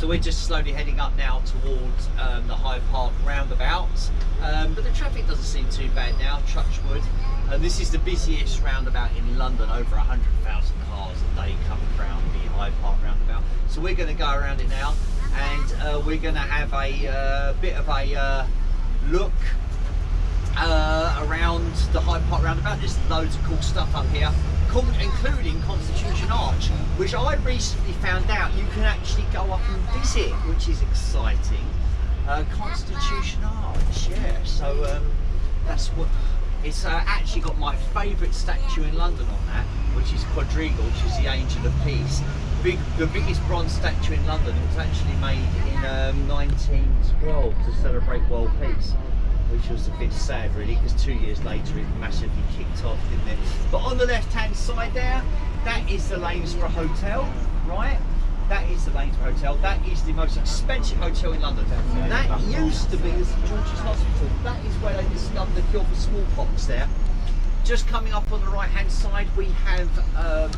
So we're just slowly heading up now towards the Hyde Park roundabouts, but the traffic doesn't seem too bad now, touch wood. This is the busiest roundabout in London, over 100,000 cars a day coming around the Hyde Park roundabout. So we're going to go around it now, and we're going to have a bit of a look around the Hyde Park roundabout. There's loads of cool stuff up here, including Constitution Arch, which I recently found out you can actually go up and visit, which is exciting. Constitution Arch, yeah. So that's what it's actually got. My favourite statue in London on that, which is Quadriga, which is the Angel of Peace. The biggest bronze statue in London. It was actually made in 1912 to celebrate world peace, which was a bit sad really, because 2 years later it massively kicked off, didn't it? But on the left hand side there, that is the Lanesborough Hotel, right? That is the Lanesborough Hotel. That is the most expensive hotel in London. That used to be the St George's Hospital. That is where they discovered the cure for smallpox there. Just coming up on the right hand side, we have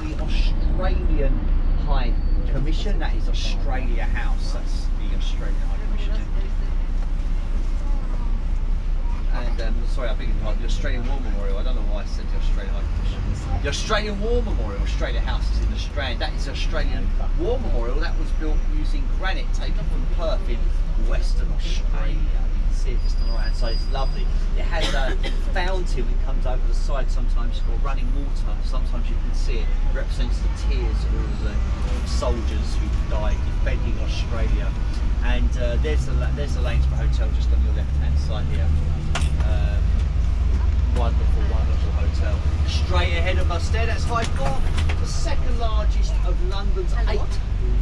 the Australian High Commission. That is Australia House. That's the Australian High Commission. And sorry, I beg your pardon, the Australian War Memorial. I don't know why I said the Australian High Commission. The Australian War Memorial, Australia House, is in the Strand. That is the Australian War Memorial. That was built using granite taken from Perth in Western Australia. You can see it just on the right hand side. It's lovely. It has a fountain that comes over the side sometimes for running water. Sometimes you can see it. It represents the tears of all the soldiers who died defending Australia. And there's the Lanesborough Hotel just on your left hand side here. Wonderful, wonderful hotel. Straight ahead of us there, that's Hyde Park, the second largest of London's 8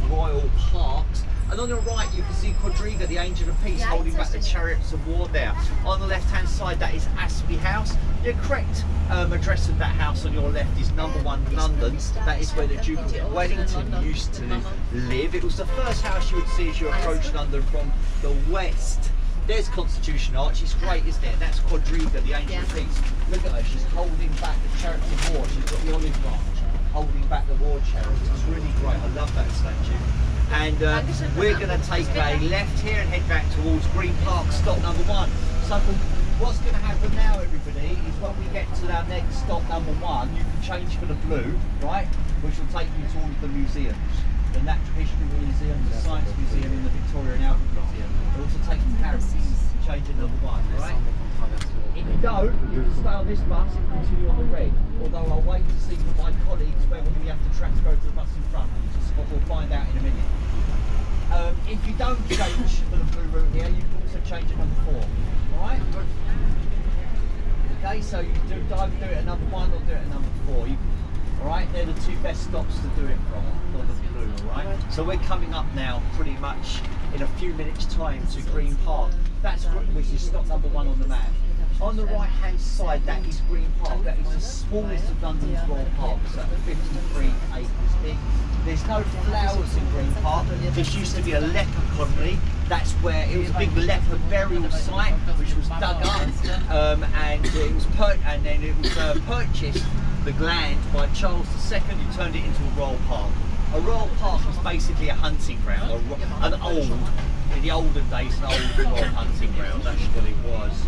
royal parks. And on your right you can see Quadriga, the Angel of Peace, holding back the chariots of war there. On the left hand side, that is Aspie House. The correct address of that house on your left is number 1 London. That is where the Duke of Wellington used to live. It was the first house you would see as you approach London from the west. There's Constitution Arch. It's great, isn't it? That's Quadriga, the Angel of Peace. Look at her, she's holding back the chariots of war. She's got the olive branch holding back the war chariots. It's really great. I love that statue. And we're going to take a left here and head back towards Green Park, stop number 1. So what's going to happen now, everybody, is when we get to our next stop number 1, you can change for the blue, right? Which will take you to all of the museums. The Natural History Museum, the Science Museum, and the Victoria and Albert Museum. It'll also take you to Paris, change at number 1, right? If you don't, you can stay on this bus and continue on the red. Although I'll wait to see from my colleagues whether we have to transfer to the bus in front. We'll find out in a minute. If you don't change for the blue route here, you can also change at number 4. Alright? Okay, so you do either do it at number 1 or do it at number 4. Alright, they're the 2 best stops to do it from, for the blue, alright? So we're coming up now pretty much in a few minutes time to Green Park. That's which is stop number 1 on the map. On the right hand side, that is Green Park. That is the smallest of London's royal parks, at 53 acres big. There's no flowers in Green Park. This used to be a leper colony. That's where it was a big leper burial site, which was dug up, and it was purchased the land by Charles II, who turned it into a royal park. A royal park was basically a hunting ground, in the olden days, an old royal hunting ground. That's what it was.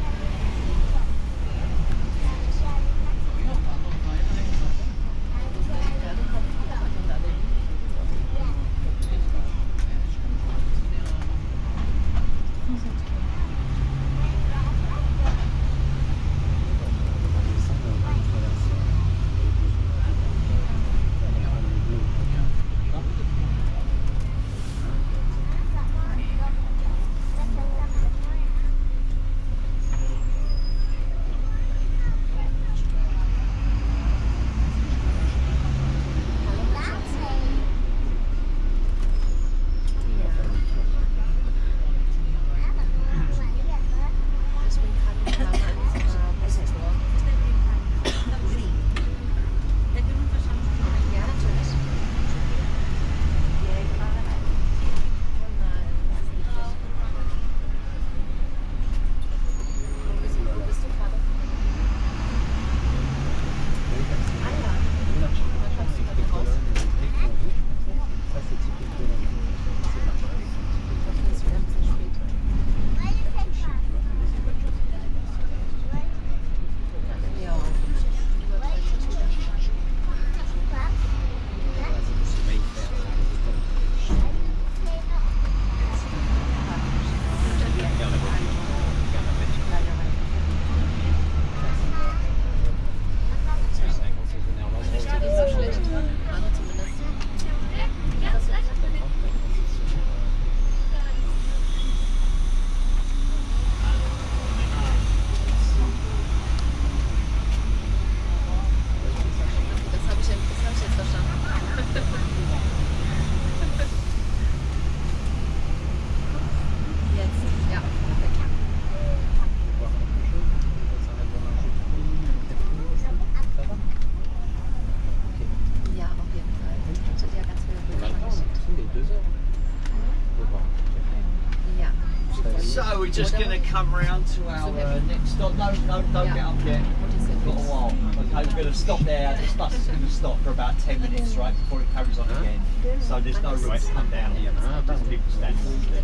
we're just going to come round to our next stop. No, don't get up yet. We've got a while. Okay, we're going to stop there. This bus is going to stop for about 10 minutes, right, before it carries on again. So there's no room to come down here. Just people standing on there.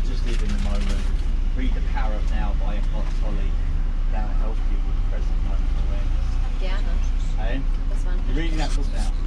Just live in the moment. Read The Power of Now by Eckhart Tolle. That'll help you with present moment awareness. Gerne. Okay? Das war ein You're reading that book now.